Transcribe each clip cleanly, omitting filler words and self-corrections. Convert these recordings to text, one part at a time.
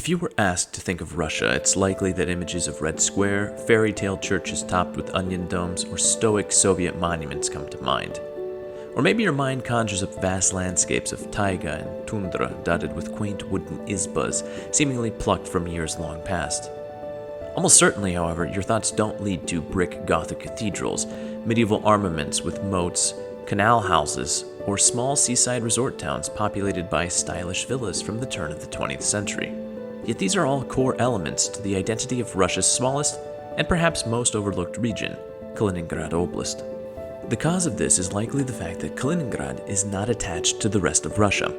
If you were asked to think of Russia, it's likely that images of Red Square, fairy tale churches topped with onion domes, or stoic Soviet monuments come to mind. Or maybe your mind conjures up vast landscapes of taiga and tundra dotted with quaint wooden izbas, seemingly plucked from years long past. Almost certainly, however, your thoughts don't lead to brick Gothic cathedrals, medieval armaments with moats, canal houses, or small seaside resort towns populated by stylish villas from the turn of the 20th century. Yet these are all core elements to the identity of Russia's smallest and perhaps most overlooked region, Kaliningrad Oblast. The cause of this is likely the fact that Kaliningrad is not attached to the rest of Russia.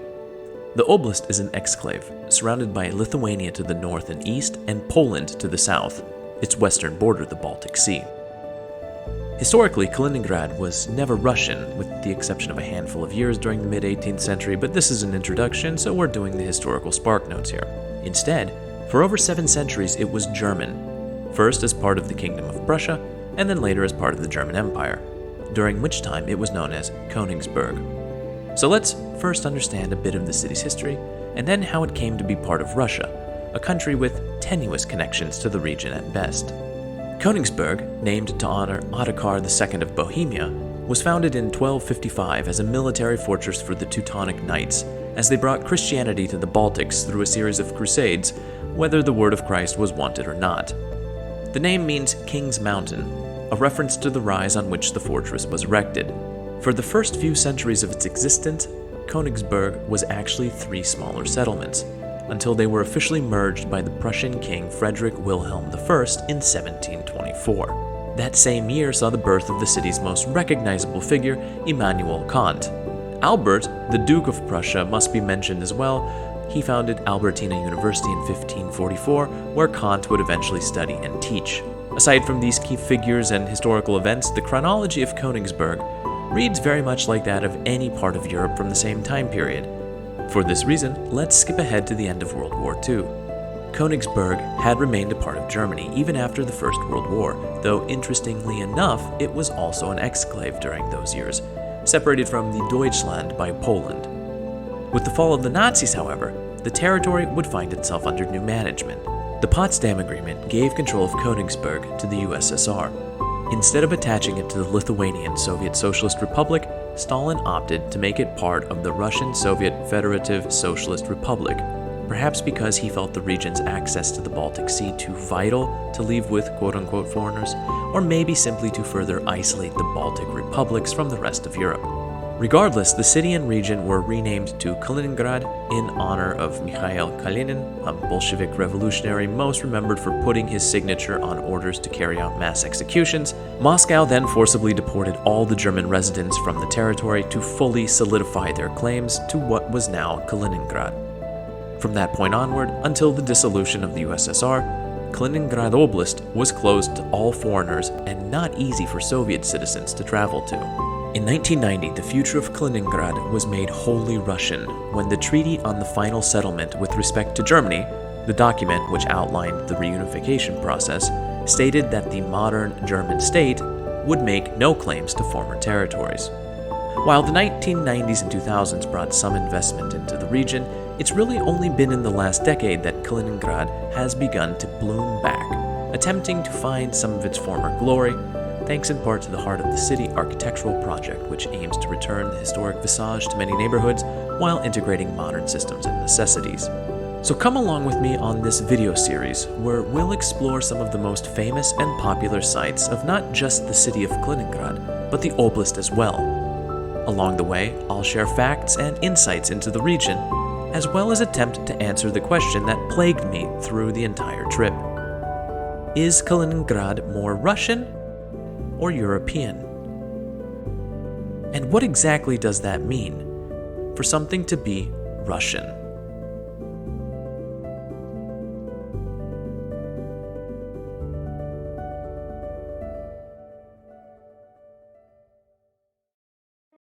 The oblast is an exclave, surrounded by Lithuania to the north and east and Poland to the south, its western border the Baltic Sea. Historically, Kaliningrad was never Russian, with the exception of a handful of years during the mid-18th century, but this is an introduction, so we're doing the historical spark notes here. Instead, for over 7 centuries it was German, first as part of the Kingdom of Prussia, and then later as part of the German Empire, during which time it was known as Königsberg. So let's first understand a bit of the city's history, and then how it came to be part of Russia, a country with tenuous connections to the region at best. Königsberg, named to honor Ottokar II of Bohemia, was founded in 1255 as a military fortress for the Teutonic Knights, as they brought Christianity to the Baltics through a series of crusades, whether the word of Christ was wanted or not. The name means King's Mountain, a reference to the rise on which the fortress was erected. For the first few centuries of its existence, Königsberg was actually 3 smaller settlements, until they were officially merged by the Prussian King Frederick Wilhelm I in 1724. That same year saw the birth of the city's most recognizable figure, Immanuel Kant. Albert, the Duke of Prussia, must be mentioned as well. He founded Albertina University in 1544, where Kant would eventually study and teach. Aside from these key figures and historical events, the chronology of Königsberg reads very much like that of any part of Europe from the same time period. For this reason, let's skip ahead to the end of World War II. Königsberg had remained a part of Germany even after the First World War, though interestingly enough, it was also an exclave during those years, separated from the Deutschland by Poland. With the fall of the Nazis, however, the territory would find itself under new management. The Potsdam Agreement gave control of Königsberg to the USSR. Instead of attaching it to the Lithuanian Soviet Socialist Republic, Stalin opted to make it part of the Russian Soviet Federative Socialist Republic, perhaps because he felt the region's access to the Baltic Sea too vital to leave with quote-unquote foreigners, or maybe simply to further isolate the Baltic republics from the rest of Europe. Regardless, the city and region were renamed to Kaliningrad in honor of Mikhail Kalinin, a Bolshevik revolutionary most remembered for putting his signature on orders to carry out mass executions. Moscow then forcibly deported all the German residents from the territory to fully solidify their claims to what was now Kaliningrad. From that point onward, until the dissolution of the USSR, Kaliningrad Oblast was closed to all foreigners and not easy for Soviet citizens to travel to. In 1990, the future of Kaliningrad was made wholly Russian when the Treaty on the Final Settlement with respect to Germany, the document which outlined the reunification process, stated that the modern German state would make no claims to former territories. While the 1990s and 2000s brought some investment into the region, it's really only been in the last decade that Kaliningrad has begun to bloom back, attempting to find some of its former glory, thanks in part to the Heart of the City architectural project, which aims to return the historic visage to many neighborhoods while integrating modern systems and necessities. So come along with me on this video series, where we'll explore some of the most famous and popular sites of not just the city of Kaliningrad, but the oblast as well. Along the way, I'll share facts and insights into the region, as well as attempt to answer the question that plagued me through the entire trip. Is Kaliningrad more Russian or European? And what exactly does that mean for something to be Russian?